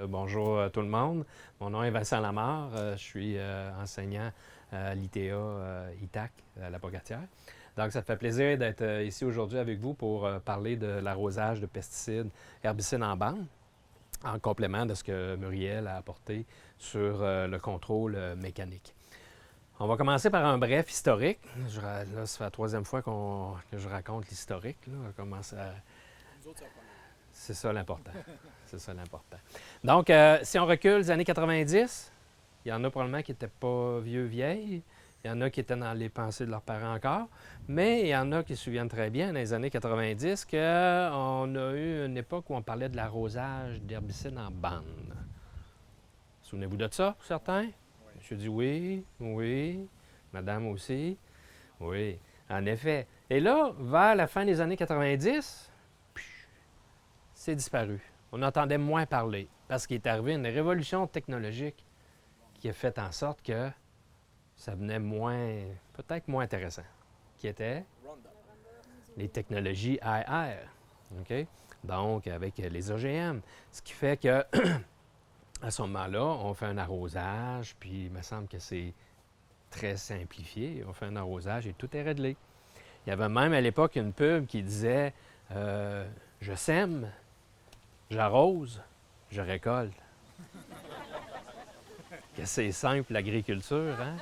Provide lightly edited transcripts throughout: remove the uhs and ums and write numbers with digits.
Bonjour tout le monde. Mon nom est Vincent Lamarre. Je suis enseignant à l'ITA ITAC à la Pocatière. Donc, ça me fait plaisir d'être ici aujourd'hui avec vous pour parler de l'arrosage de pesticides, herbicides en bande, en complément de ce que Muriel a apporté sur le contrôle mécanique. On va commencer par un bref historique. Là, ça fait la troisième fois que je raconte l'historique. On commence à... C'est ça l'important. C'est ça l'important. Donc, si on recule les années 90, il y en a probablement qui n'étaient pas vieux-vieilles. Il y en a qui étaient dans les pensées de leurs parents encore. Mais il y en a qui se souviennent très bien, dans les années 90, qu'on a eu une époque où on parlait de l'arrosage d'herbicides en bande. Souvenez-vous de ça, pour certains? Monsieur dit oui, oui. Madame aussi. Oui, en effet. Et là, vers la fin des années 90, c'est disparu. On entendait moins parler parce qu'il est arrivé une révolution technologique qui a fait en sorte que ça venait peut-être moins intéressant, qui était les technologies IR. OK? Donc, avec les OGM. Ce qui fait que, à ce moment-là, on fait un arrosage, puis il me semble que c'est très simplifié. On fait un arrosage et tout est réglé. Il y avait même à l'époque une pub qui disait je sème, j'arrose, je récolte. Que c'est simple l'agriculture, hein?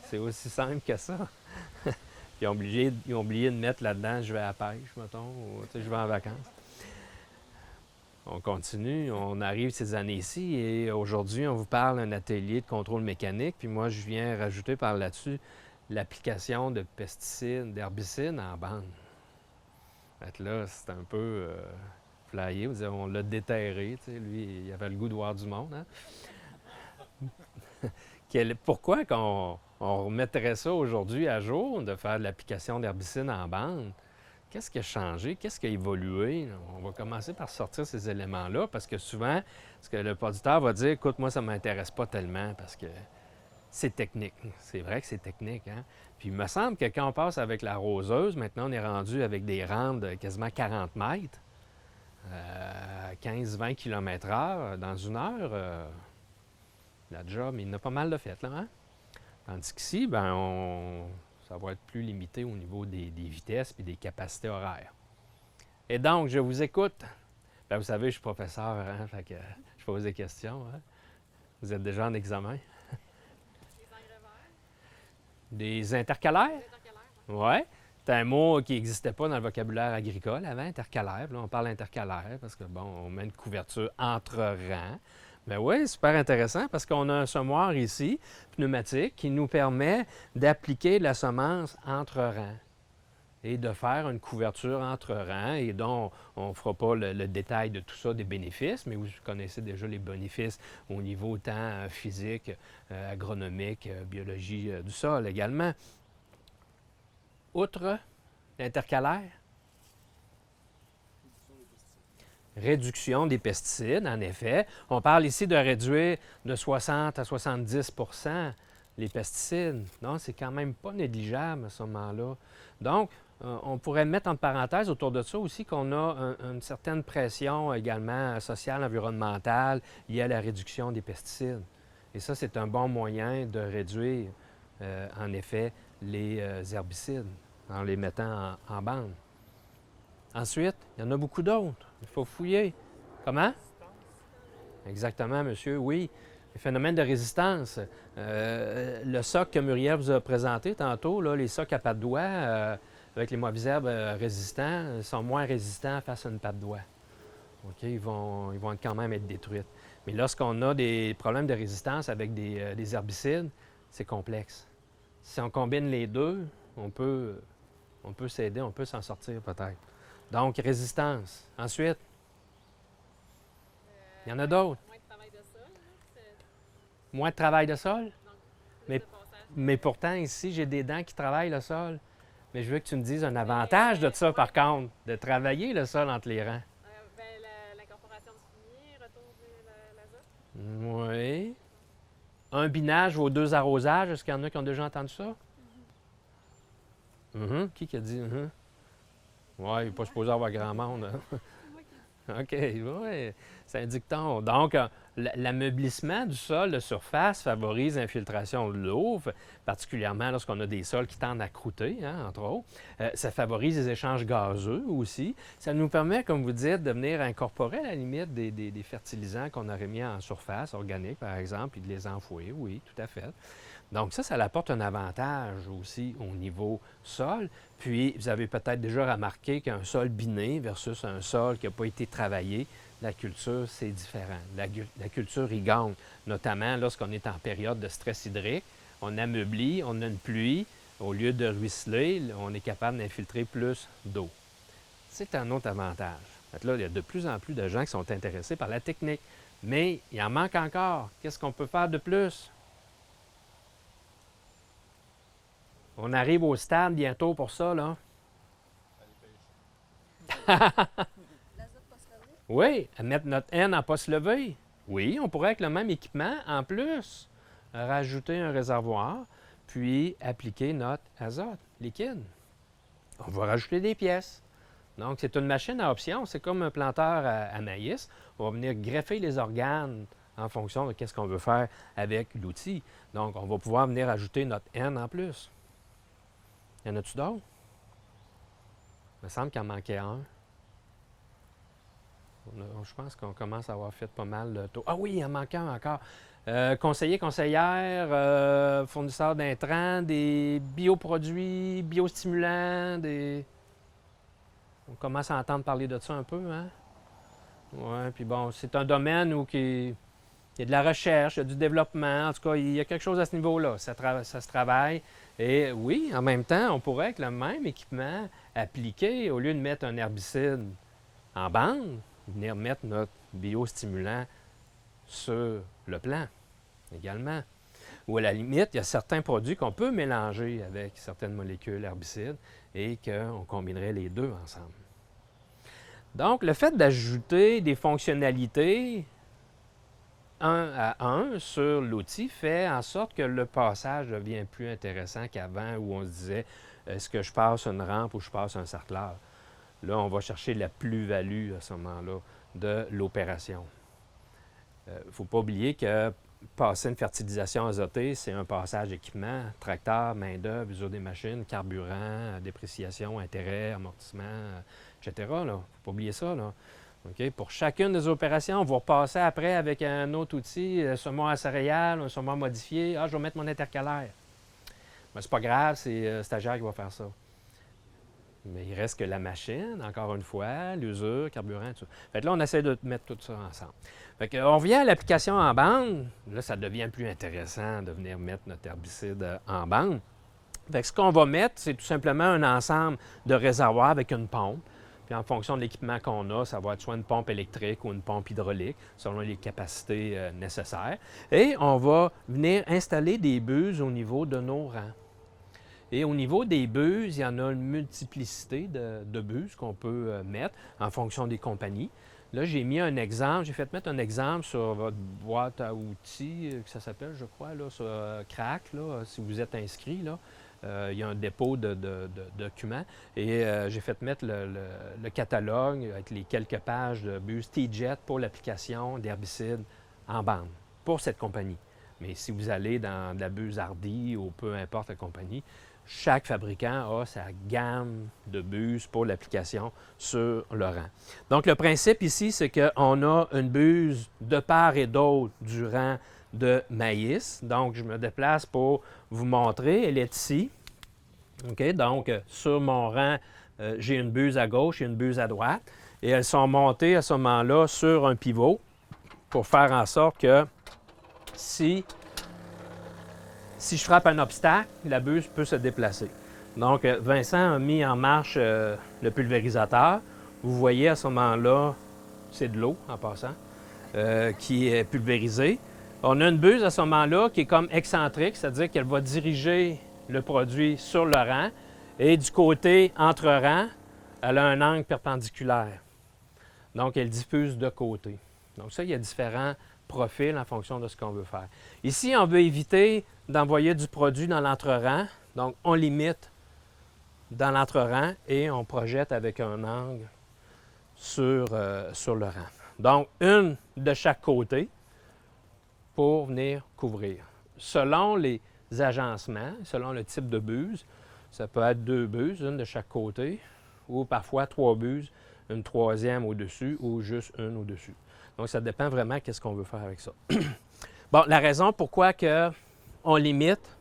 C'est aussi simple que ça. Puis ils ont oublié de mettre là-dedans je vais à la pêche, mettons, ou je vais en vacances. On continue, on arrive ces années-ci et aujourd'hui, on vous parle d'un atelier de contrôle mécanique. Puis moi, je viens rajouter par là-dessus l'application de pesticides, d'herbicides en bande. Fait que là, c'est un peu flyé. On l'a déterré. Lui, il avait le goût de voir du monde. Hein? Pourquoi qu'on remettrait ça aujourd'hui à jour, de faire de l'application d'herbicides en bande? Qu'est-ce qui a changé? Qu'est-ce qui a évolué? On va commencer par sortir ces éléments-là parce que souvent, ce que le producteur va dire, écoute, moi, ça ne m'intéresse pas tellement parce que c'est technique. C'est vrai que c'est technique. Hein? Puis il me semble que quand on passe avec la roseuse, maintenant, on est rendu avec des rampes de quasiment 40 mètres, 15-20 km/h dans une heure. La job, il en a pas mal de fait, là, hein? Tandis qu'ici, ça va être plus limité au niveau des vitesses et des capacités horaires. Et donc, je vous écoute. Bien, vous savez, je suis professeur, hein? Fait que je pose des questions. Hein? Vous êtes déjà en examen? Des intercalaires? Oui. C'est un mot qui n'existait pas dans le vocabulaire agricole avant, intercalaire. Là, on parle intercalaire parce que, on met une couverture entre rangs. Bien oui, super intéressant parce qu'on a un semoir ici, pneumatique, qui nous permet d'appliquer la semence entre rangs et de faire une couverture entre rangs et dont on ne fera pas le détail de tout ça, des bénéfices, mais vous connaissez déjà les bénéfices au niveau tant physique, agronomique, biologie du sol également. Outre l'intercalaire, réduction des pesticides, en effet. On parle ici de réduire de 60 à 70 les pesticides. Donc, c'est quand même pas négligeable à ce moment-là. Donc, on pourrait mettre en parenthèse autour de ça aussi qu'on a une certaine pression également sociale, environnementale liée à la réduction des pesticides. Et ça, c'est un bon moyen de réduire, en effet, les herbicides en les mettant en bande. Ensuite, il y en a beaucoup d'autres. Il faut fouiller. Comment? Exactement, monsieur, oui. Les phénomènes de résistance. Le soc que Muriel vous a présenté tantôt, là, les socs à pattes d'oie avec les mauvaises herbes résistants sont moins résistants face à une patte d'oie. OK? Ils vont quand même être détruites. Mais lorsqu'on a des problèmes de résistance avec des herbicides, c'est complexe. Si on combine les deux, on peut s'aider, on peut s'en sortir peut-être. Donc, résistance. Ensuite, il y en a d'autres. Moins de travail de sol. Moins de travail de sol? Donc, Mais, de passage. mais pourtant, ici, j'ai des dents qui travaillent le sol. Mais je veux que tu me dises un avantage de ça, par contre, de travailler le sol entre les rangs. L'incorporation du fumier, retour de l'azote. Oui. Un binage aux deux arrosages, est-ce qu'il y en a qui ont déjà entendu ça? Qui a dit Oui, il n'est pas supposé avoir grand monde. Hein? OK, oui, c'est un dicton. Donc, L'ameublissement du sol de surface favorise l'infiltration de l'eau, particulièrement lorsqu'on a des sols qui tendent à croûter, hein, entre autres. Ça favorise les échanges gazeux aussi. Ça nous permet, comme vous dites, de venir incorporer à la limite des fertilisants qu'on aurait mis en surface, organiques par exemple, et de les enfouir, oui, tout à fait. Donc ça apporte un avantage aussi au niveau sol. Puis, vous avez peut-être déjà remarqué qu'un sol biné versus un sol qui n'a pas été travaillé, la culture, c'est différent. La culture, il gagne, notamment lorsqu'on est en période de stress hydrique. On ameublit, on a une pluie. Au lieu de ruisseler, on est capable d'infiltrer plus d'eau. C'est un autre avantage. Là, il y a de plus en plus de gens qui sont intéressés par la technique. Mais il en manque encore. Qu'est-ce qu'on peut faire de plus? On arrive au stade bientôt pour ça, là. Oui, à mettre notre N en pas se lever. Oui, on pourrait avec le même équipement, en plus, rajouter un réservoir, puis appliquer notre azote liquide. On va rajouter des pièces. Donc, c'est une machine à option. C'est comme un planteur à maïs. On va venir greffer les organes en fonction de ce qu'on veut faire avec l'outil. Donc, on va pouvoir venir ajouter notre N en plus. Y en a-tu d'autres? Il me semble qu'il en manquait un. Je pense qu'on commence à avoir fait pas mal de tours. Ah oui, il en manquait un encore. Conseiller, conseillère, fournisseur d'intrants, des bioproduits, biostimulants, On commence à entendre parler de ça un peu, hein? Oui, puis bon, c'est un domaine où il y a de la recherche, il y a du développement. En tout cas, il y a quelque chose à ce niveau-là. Ça se travaille. Et oui, en même temps, on pourrait, avec le même équipement, appliquer, au lieu de mettre un herbicide en bande, venir mettre notre biostimulant sur le plant également. Ou à la limite, il y a certains produits qu'on peut mélanger avec certaines molécules herbicides et qu'on combinerait les deux ensemble. Donc, le fait d'ajouter des fonctionnalités un à un sur l'outil fait en sorte que le passage devient plus intéressant qu'avant où on se disait est-ce que je passe une rampe ou je passe un sarcleur? Là, on va chercher la plus-value à ce moment-là de l'opération. Il ne faut pas oublier que passer une fertilisation azotée, c'est un passage d'équipement, tracteur, main-d'œuvre, usure des machines, carburant, dépréciation, intérêt, amortissement, etc. Il ne faut pas oublier ça, là. Okay? Pour chacune des opérations, on va repasser après avec un autre outil, semoir à céréales, un semoir modifié. Ah, je vais mettre mon intercalaire. Mais c'est pas grave, c'est le stagiaire qui va faire ça. Mais il reste que la machine, encore une fois, l'usure, carburant, tout ça. Fait que là, on essaie de mettre tout ça ensemble. Fait que, on vient à l'application en bande. Là, ça devient plus intéressant de venir mettre notre herbicide en bande. Fait que ce qu'on va mettre, c'est tout simplement un ensemble de réservoirs avec une pompe. Puis en fonction de l'équipement qu'on a, ça va être soit une pompe électrique ou une pompe hydraulique, selon les capacités nécessaires. Et on va venir installer des buses au niveau de nos rangs. Et au niveau des buses, il y en a une multiplicité de buses qu'on peut mettre en fonction des compagnies. Là, j'ai mis un exemple, j'ai fait mettre un exemple sur votre boîte à outils, que ça s'appelle, je crois, là, sur Crack, là, si vous êtes inscrit, là. Il y a un dépôt de documents et j'ai fait mettre le catalogue avec les quelques pages de buses T-Jet pour l'application d'herbicides en bande pour cette compagnie. Mais si vous allez dans de la buse Hardy ou peu importe la compagnie, chaque fabricant a sa gamme de buses pour l'application sur le rang. Donc, le principe ici, c'est qu'on a une buse de part et d'autre du rang de maïs. Donc, je me déplace pour vous montrer. Elle est ici. OK? Donc, sur mon rang, j'ai une buse à gauche et une buse à droite. Et elles sont montées à ce moment-là sur un pivot pour faire en sorte que si je frappe un obstacle, la buse peut se déplacer. Donc, Vincent a mis en marche le pulvérisateur. Vous voyez à ce moment-là, c'est de l'eau en passant, qui est pulvérisée. On a une buse à ce moment-là qui est comme excentrique, c'est-à-dire qu'elle va diriger le produit sur le rang. Et du côté entre rangs, elle a un angle perpendiculaire. Donc, elle diffuse de côté. Donc ça, il y a différents profils en fonction de ce qu'on veut faire. Ici, on veut éviter d'envoyer du produit dans l'entre-rang. Donc, on limite dans l'entre-rang et on projette avec un angle sur le rang. Donc, une de chaque côté. pour venir couvrir. Selon les agencements, selon le type de buse, ça peut être 2 buses, une de chaque côté, ou parfois 3 buses, une troisième au-dessus ou juste une au-dessus. Donc, ça dépend vraiment de ce qu'on veut faire avec ça. Bon, la raison pourquoi on limite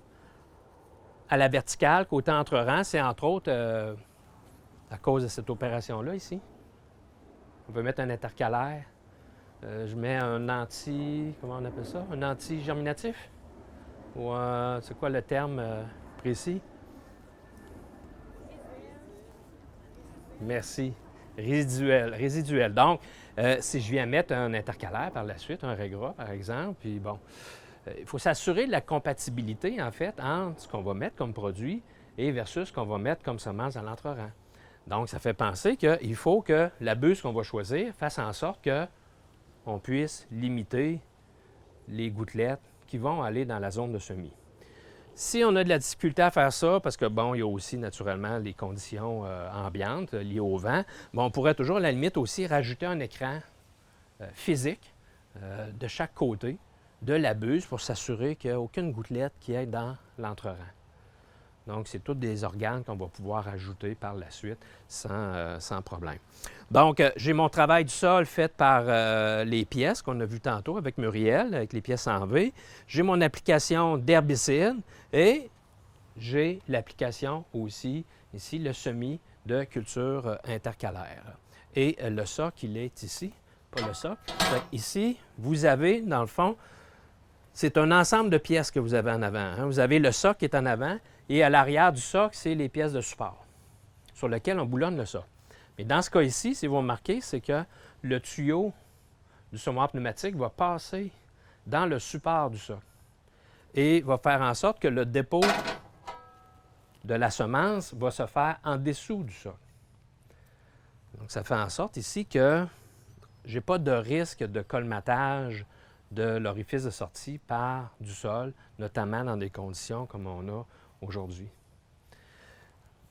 à la verticale côté entre-rang, c'est entre autres à cause de cette opération-là ici. On peut mettre un intercalaire. Je mets un comment on appelle ça? Un anti-germinatif? Ou c'est quoi le terme précis? Merci. Résiduel. Résiduel. Donc, si je viens mettre un intercalaire par la suite, un régras par exemple, puis bon, il faut s'assurer de la compatibilité en fait entre ce qu'on va mettre comme produit et versus ce qu'on va mettre comme semence à l'entre-rang. Donc, ça fait penser qu'il faut que la buse qu'on va choisir fasse en sorte qu'on puisse limiter les gouttelettes qui vont aller dans la zone de semis. Si on a de la difficulté à faire ça, parce que bon, il y a aussi naturellement les conditions ambiantes liées au vent, bon, on pourrait toujours à la limite aussi rajouter un écran physique de chaque côté de la buse pour s'assurer qu'il n'y a aucune gouttelette qui est dans l'entre-rang. Donc, c'est tous des organes qu'on va pouvoir ajouter par la suite sans problème. Donc, j'ai mon travail du sol fait par les pièces qu'on a vues tantôt avec Muriel, avec les pièces en V. J'ai mon application d'herbicide et j'ai l'application aussi, ici, le semis de culture intercalaire. Et le soc, il est ici, pas le soc. Ici, vous avez, dans le fond, c'est un ensemble de pièces que vous avez en avant. Hein. Vous avez le soc qui est en avant et à l'arrière du soc, c'est les pièces de support sur lesquelles on boulonne le soc. Mais dans ce cas ici, si vous remarquez, c'est que le tuyau du semoir pneumatique va passer dans le support du soc et va faire en sorte que le dépôt de la semence va se faire en dessous du soc. Donc, ça fait en sorte ici que je n'ai pas de risque de colmatage de l'orifice de sortie par du sol, notamment dans des conditions comme on a aujourd'hui.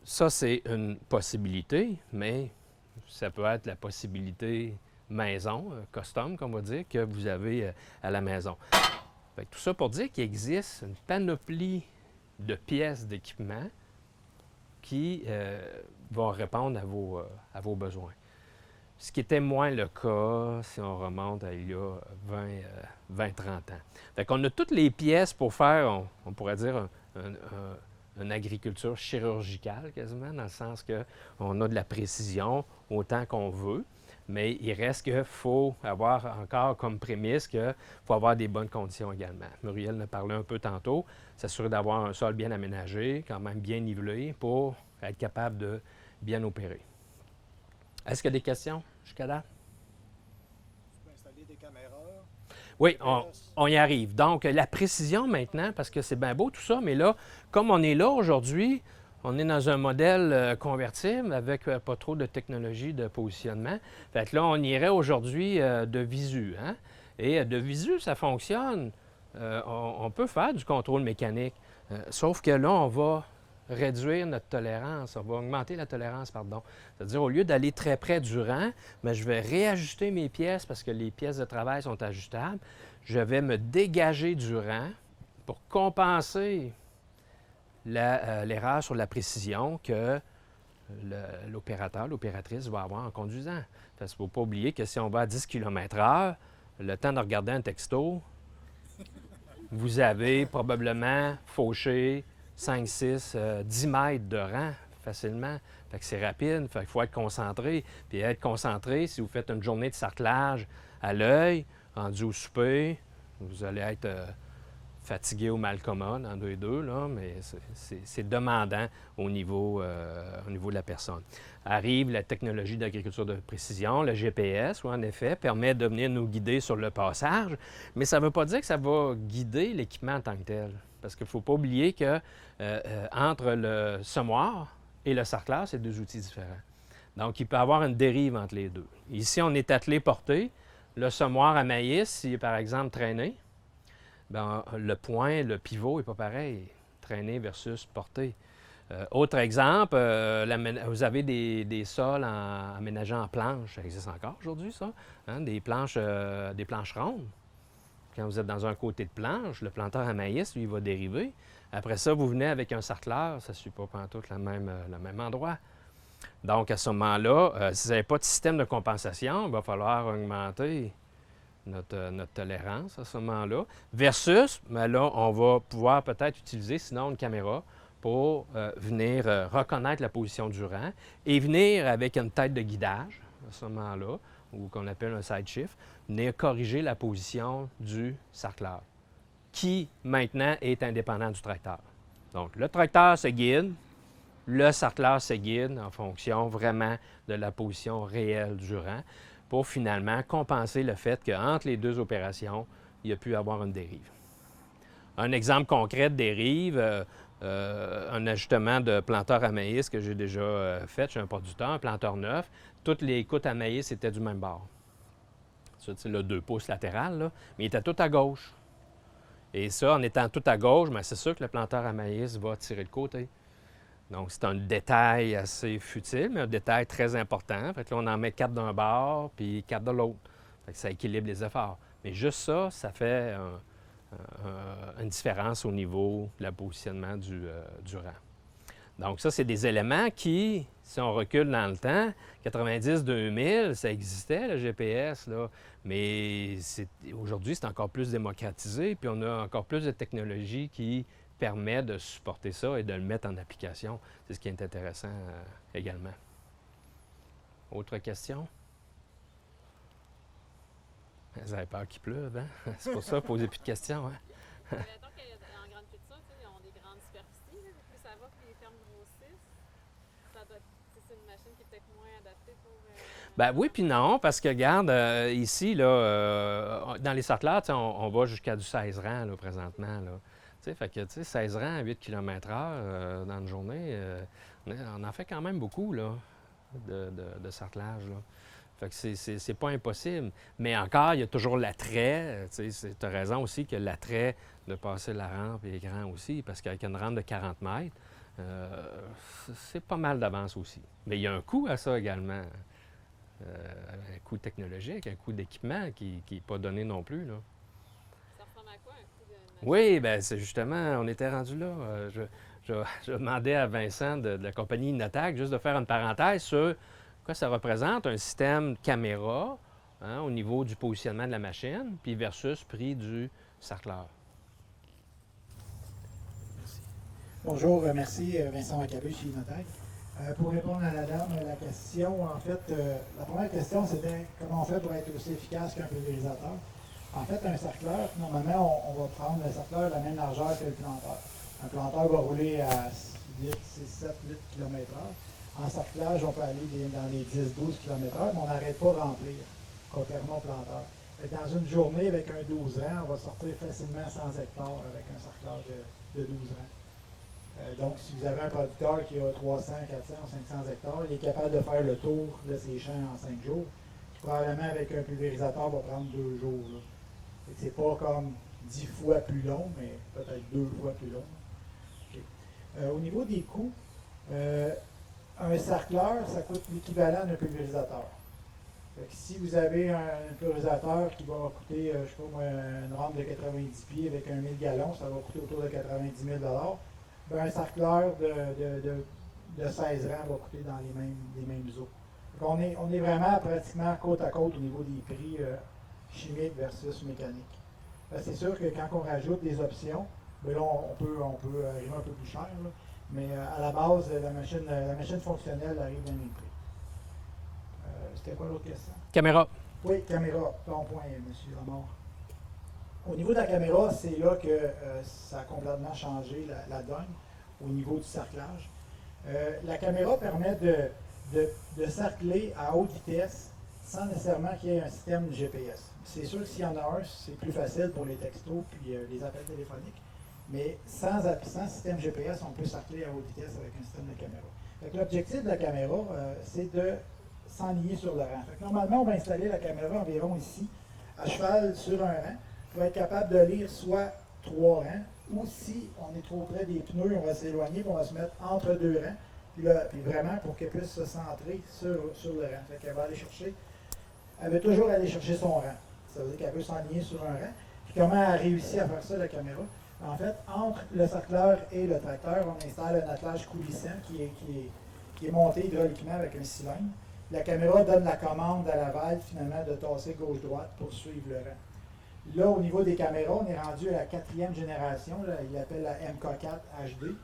Ça, c'est une possibilité, mais ça peut être la possibilité maison, custom, comme on va dire, que vous avez à la maison. Fait que tout ça pour dire qu'il existe une panoplie de pièces d'équipement qui vont répondre à vos besoins. Ce qui était moins le cas si on remonte à il y a 20-30 ans. Fait qu'on a toutes les pièces pour faire, on pourrait dire, une agriculture chirurgicale quasiment, dans le sens qu'on a de la précision autant qu'on veut, mais il reste qu'il faut avoir encore comme prémisse qu'il faut avoir des bonnes conditions également. Muriel en a parlé un peu tantôt, s'assurer d'avoir un sol bien aménagé, quand même bien nivelé pour être capable de bien opérer. Est-ce qu'il y a des questions jusqu'à date? Tu peux installer des caméras? Oui, on y arrive. Donc, la précision maintenant, parce que c'est bien beau tout ça, mais là, comme on est là aujourd'hui, on est dans un modèle convertible avec pas trop de technologie de positionnement. Fait que là, on irait aujourd'hui de visu. Hein? Et de visu, ça fonctionne. On peut faire du contrôle mécanique. Sauf que là, on va réduire notre tolérance, on va augmenter la tolérance, pardon. C'est-à-dire, au lieu d'aller très près du rang, mais je vais réajuster mes pièces parce que les pièces de travail sont ajustables. Je vais me dégager du rang pour compenser l'erreur sur la précision que l'opérateur, l'opératrice va avoir en conduisant. Parce qu'il ne faut pas oublier que si on va à 10 km/h, le temps de regarder un texto, vous avez probablement fauché 5, 6, 10 mètres de rang facilement. Fait que c'est rapide, fait qu'il faut être concentré. Puis être concentré, si vous faites une journée de sarclage à l'œil, rendu au souper, vous allez être fatigué ou mal commode, en deux et deux, là, mais c'est demandant au niveau de la personne. Arrive la technologie d'agriculture de précision, le GPS, où en effet, permet de venir nous guider sur le passage, mais ça ne veut pas dire que ça va guider l'équipement en tant que tel. Parce qu'il ne faut pas oublier que entre le semoir et le sarclage, c'est deux outils différents. Donc, il peut y avoir une dérive entre les deux. Ici, on est attelé porté. Le semoir à maïs, s'il est par exemple traîné, bien, le point, le pivot n'est pas pareil. Traîné versus porté. Autre exemple, vous avez des sols aménagés en planches. Ça existe encore aujourd'hui, ça? Hein? Des planches rondes. quand vous êtes dans un côté de planche, le planteur à maïs, lui, il va dériver. Après ça, vous venez avec un sarcleur, ça ne suit pas pantoute le même endroit. Donc, à ce moment-là, si vous n'avez pas de système de compensation, il va falloir augmenter notre tolérance à ce moment-là. Versus, mais là, on va pouvoir peut-être utiliser sinon une caméra pour venir reconnaître la position du rang et venir avec une tête de guidage à ce moment-là, ou qu'on appelle un side shift, venir corriger la position du sarcleur, qui maintenant est indépendant du tracteur. Donc, le tracteur se guide, le sarcleur se guide en fonction vraiment de la position réelle du rang pour finalement compenser le fait qu'entre les deux opérations, il y a pu avoir une dérive. Un exemple concret de dérive, un ajustement de planteur à maïs que j'ai déjà fait chez un producteur, un planteur neuf, toutes les écoutes à maïs étaient du même bord. Ça, c'est le 2 pouces latéral, là, mais il était tout à gauche. Et ça, en étant tout à gauche, bien, c'est sûr que le planteur à maïs va tirer de côté. Donc, c'est un détail assez futile, mais un détail très important. Fait que là, on en met 4 d'un bord, puis 4 de l'autre. Fait que ça équilibre les efforts. Mais juste ça, ça fait une différence au niveau de la positionnement du rang. Donc, ça, c'est des éléments qui, si on recule dans le temps, 90-2000, ça existait, le GPS, là, mais aujourd'hui, c'est encore plus démocratisé, puis on a encore plus de technologies qui permet de supporter ça et de le mettre en application. C'est ce qui est intéressant également. Autre question? Vous avez peur qu'il pleuve, hein? C'est pour ça, posez plus de questions, hein? Mettons qu'en grande culture, ils ont des grandes superficies. Là. Plus ça va que les fermes grossissent, c'est une machine qui est peut-être moins adaptée pour... Ben oui puis non, parce que regarde, ici, là, dans les sarcleurs, on va jusqu'à du 16 rangs là, présentement. Là. Fait que 16 rangs à 8 km/h dans une journée, on en fait quand même beaucoup là, de sarclage. Là. Fait que c'est pas impossible. Mais encore, il y a toujours l'attrait. Tu as raison aussi que l'attrait de passer la rampe est grand aussi, parce qu'avec une rampe de 40 mètres, c'est pas mal d'avance aussi. Mais il y a un coût à ça également. Un coût technologique, un coût d'équipement qui n'est pas donné non plus. Là. Ça ressemble à quoi, un coût de machine? Oui, bien, c'est justement, on était rendu là. Je demandais à Vincent de la compagnie Innotac juste de faire une parenthèse sur quoi ça représente un système caméra hein, au niveau du positionnement de la machine, puis versus prix du sarcleur. Bonjour, merci Vincent Macabé chez Innotac. Pour répondre à la dame, la question, en fait, la première question c'était comment on fait pour être aussi efficace qu'un pulvérisateur. En fait, un sarcleur, normalement, on va prendre le sarcleur de la même largeur que le planteur. Un planteur va rouler à 8, 6, 7, 8 km/h. En sarclage, on peut aller dans les 10-12 km/h, mais on n'arrête pas de remplir, contrairement au planteur. Dans une journée avec un 12 rangs, on va sortir facilement 100 hectares avec un sarclage de 12 rangs. Donc, si vous avez un producteur qui a 300, 400, 500 hectares, il est capable de faire le tour de ses champs en 5 jours. Probablement avec un pulvérisateur, va prendre 2 jours. C'est pas comme 10 fois plus long, mais peut-être 2 fois plus long. Okay. Au niveau des coûts, un sarcleur, ça coûte l'équivalent d'un pulvérisateur. Si vous avez un pulvérisateur qui va coûter, je sais pas moi, une rampe de 90 pieds avec 1000 gallons, ça va coûter autour de 90 000 $. Ben, un sarcleur de 16 rangs va coûter dans les mêmes eaux. Donc on est vraiment pratiquement côte à côte au niveau des prix chimiques versus mécaniques. C'est sûr que quand on rajoute des options, ben là, on peut arriver un peu plus cher, là, mais à la base, la machine fonctionnelle arrive dans le même prix. C'était quoi l'autre question? Caméra. Oui, caméra. Bon point, M. Lamar. Au niveau de la caméra, c'est là que ça a complètement changé la donne au niveau du sarclage. La caméra permet de sarcler à haute vitesse sans nécessairement qu'il y ait un système GPS. C'est sûr que s'il y en a un, c'est plus facile pour les textos puis les appels téléphoniques. Mais sans système GPS, on peut sarcler à haute vitesse avec un système de caméra. L'objectif de la caméra, c'est de s'enligner sur le rang. Normalement, on va installer la caméra environ ici, à cheval sur un rang, pour être capable de lire soit 3 rangs, ou si on est trop près des pneus, on va s'éloigner, on va se mettre entre 2 rangs, puis vraiment pour qu'elle puisse se centrer sur le rang. Fait qu'elle va aller chercher, elle veut toujours aller chercher son rang. Ça veut dire qu'elle veut s'enligner sur un rang. Puis comment elle a réussi à faire ça, la caméra? En fait, entre le cercleur et le tracteur, on installe un attelage coulissant qui est monté hydrauliquement avec un cylindre. La caméra donne la commande à la valve, finalement, de tasser gauche-droite pour suivre le rang. Là, au niveau des caméras, on est rendu à la 4e génération, là, il l'appelle la MK4 HD.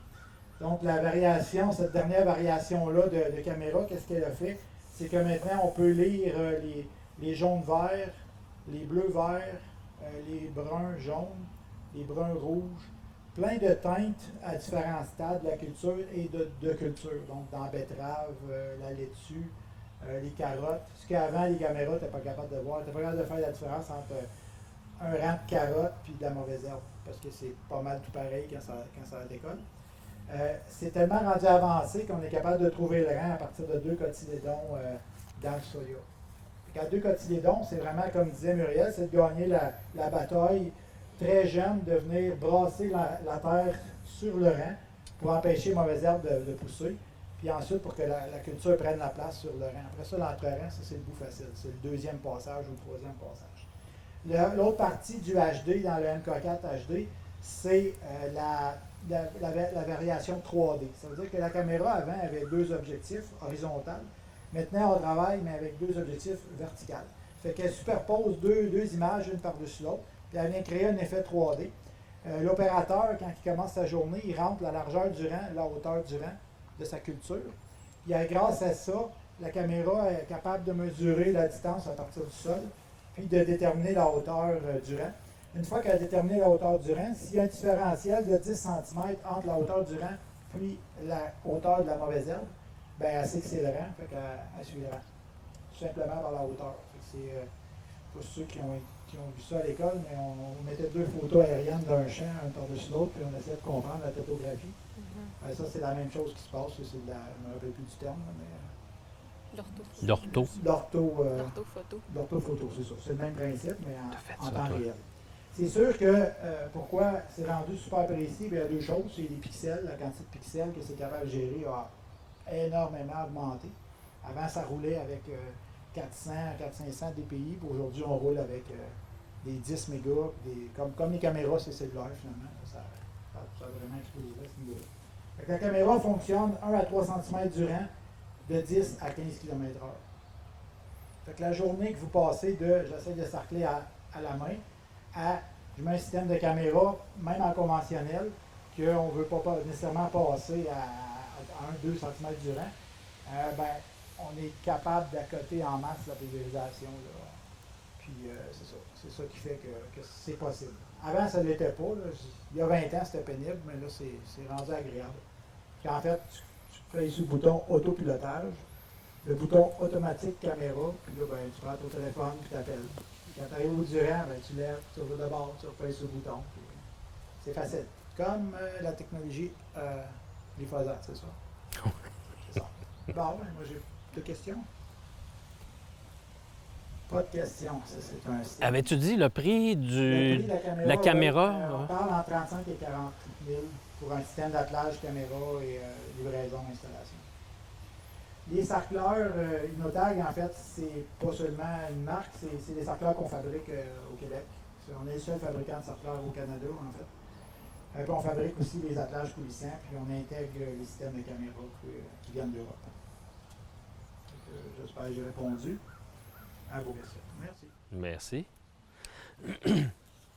Donc, la variation, cette dernière variation-là de caméra, qu'est-ce qu'elle a fait? C'est que maintenant, on peut lire les jaunes verts, les bleus verts, les bruns jaunes, les bruns rouges, plein de teintes à différents stades de la culture et de culture. Donc, dans la betterave, la laitue, les carottes. Ce qu'avant, les caméras, tu n'étais pas capable de voir. Tu n'étais pas capable de faire la différence entre un rang de carottes et de la mauvaise herbe, parce que c'est pas mal tout pareil quand ça décolle. C'est tellement rendu avancé qu'on est capable de trouver le rang à partir de 2 cotylédons dans le soya. À 2 cotylédons, c'est vraiment, comme disait Muriel, c'est de gagner la bataille très jeune, de venir brasser la terre sur le rang pour empêcher les mauvaises herbes de pousser, puis ensuite pour que la culture prenne la place sur le rang. Après ça, l'entre-rang, ça c'est le bout facile, c'est le 2e passage ou le 3e passage. L'autre partie du HD dans le MK4 HD, c'est la variation 3D. Ça veut dire que la caméra avant avait 2 objectifs horizontaux. Maintenant, on travaille, mais avec 2 objectifs verticaux. Fait qu'elle superpose deux images, une par-dessus l'autre, puis elle vient créer un effet 3D. L'opérateur, quand il commence sa journée, il rentre la largeur du rang, la hauteur du rang de sa culture. Puis grâce à ça, la caméra est capable de mesurer la distance à partir du sol, puis de déterminer la hauteur du rang. Une fois qu'elle a déterminé la hauteur du rang, s'il y a un différentiel de 10 cm entre la hauteur du rang puis la hauteur de la mauvaise herbe, ben elle sait que c'est le rang, fait qu'elle suit le rang. Tout simplement par la hauteur. C'est pour ceux qui ont vu ça à l'école, mais on mettait 2 photos aériennes d'un champ, un par-dessus l'autre, puis on essayait de comprendre la topographie. Ça, c'est la même chose qui se passe. C'est je ne me rappelle plus du terme, mais. L'orthophoto, c'est ça. C'est le même principe, mais en temps réel. C'est sûr que pourquoi c'est rendu super précis, il y a 2 choses. C'est les pixels, la quantité de pixels que c'est capable de gérer a énormément augmenté. Avant, ça roulait avec 400, 400-500 dpi, puis aujourd'hui, on roule avec des 10 mégas, comme les caméras, c'est cellulaire finalement. Ça a vraiment explosé à ce niveau-là. La caméra fonctionne 1 à 3 cm du rang de 10 à 15 km/h. Fait que la journée que vous passez j'essaie de cercler à la main, je mets un système de caméra, même en conventionnel, qu'on ne veut pas nécessairement passer à 1-2 cm du rang, on est capable d'accoter en masse la pulvérisation. Là. Puis c'est ça qui fait que c'est possible. Avant, ça ne l'était pas. Là. Il y a 20 ans, c'était pénible, mais là, c'est rendu agréable. Puis en fait, tu fais sur le bouton autopilotage, le bouton automatique caméra, puis là, tu prends ton téléphone puis tu appelles. Quand tu arrives au bout du rang, tu lèves, tu ouvres de bord, tu repasses sur le bouton. C'est facile. Comme la technologie glyphosate, c'est ça. C'est ça. Bon, moi j'ai 2 questions. Pas de questions, ça c'est un système. Avais-tu dit le prix Le prix de la caméra? On parle entre 35 et 40 000 pour un système d'attelage caméra et livraison, installation. Les sarcleurs Inotag, en fait, c'est pas seulement une marque, c'est des sarcleurs qu'on fabrique au Québec. On est le seul fabricant de sarcleurs au Canada, en fait. Puis on fabrique aussi les attelages coulissants, puis on intègre les systèmes de caméra qui viennent d'Europe. J'espère que j'ai répondu à vos questions. Merci. Merci.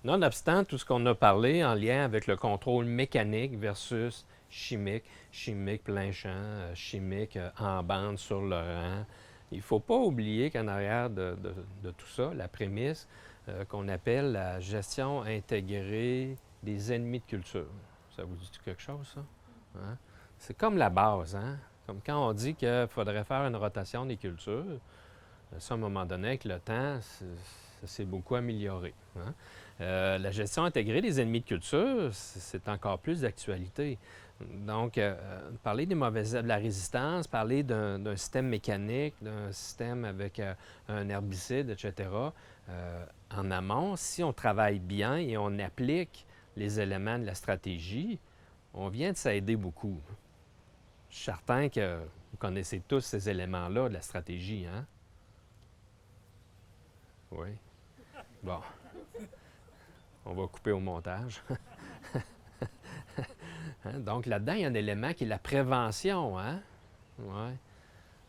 Nonobstant tout ce qu'on a parlé en lien avec le contrôle mécanique versus chimique, chimique plein champ, chimique en bande sur le rang, il ne faut pas oublier qu'en arrière de tout ça, la prémisse qu'on appelle la gestion intégrée des ennemis de culture. Ça vous dit quelque chose, ça? Hein? C'est comme la base, hein? Comme quand on dit qu'il faudrait faire une rotation des cultures, ça, à un moment donné, avec le temps, ça s'est beaucoup amélioré. Hein? La gestion intégrée des ennemis de culture, c'est encore plus d'actualité. Donc, parler des mauvaises herbes, de la résistance, parler d'un système mécanique, d'un système avec un herbicide, etc., en amont, si on travaille bien et on applique les éléments de la stratégie, on vient de s'aider beaucoup. Je suis certain que vous connaissez tous ces éléments-là de la stratégie, hein? Oui. Bon. on va couper au montage. Hein? Donc là-dedans, il y a un élément qui est la prévention. Hein? Ouais.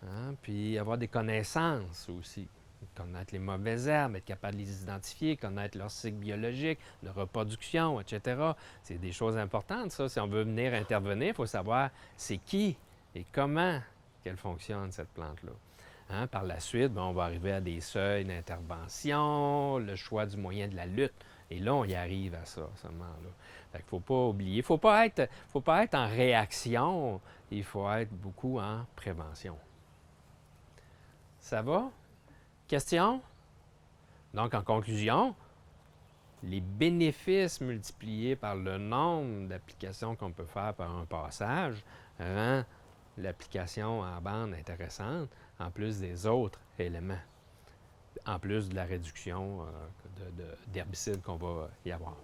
Hein? Puis avoir des connaissances aussi. Connaître les mauvaises herbes, être capable de les identifier, connaître leur cycle biologique, de reproduction, etc. C'est des choses importantes, ça. Si on veut venir intervenir, il faut savoir c'est qui et comment qu'elle fonctionne, cette plante-là. Hein? Par la suite, bien, on va arriver à des seuils d'intervention, le choix du moyen de la lutte. Et là, on y arrive à ça, seulement là. Fait qu'il ne faut pas oublier. Il ne faut pas être en réaction, il faut être beaucoup en prévention. Ça va? Question? Donc, en conclusion, les bénéfices multipliés par le nombre d'applications qu'on peut faire par un passage rend l'application en bande intéressante, en plus des autres éléments, en plus de la réduction d'herbicides qu'on va y avoir.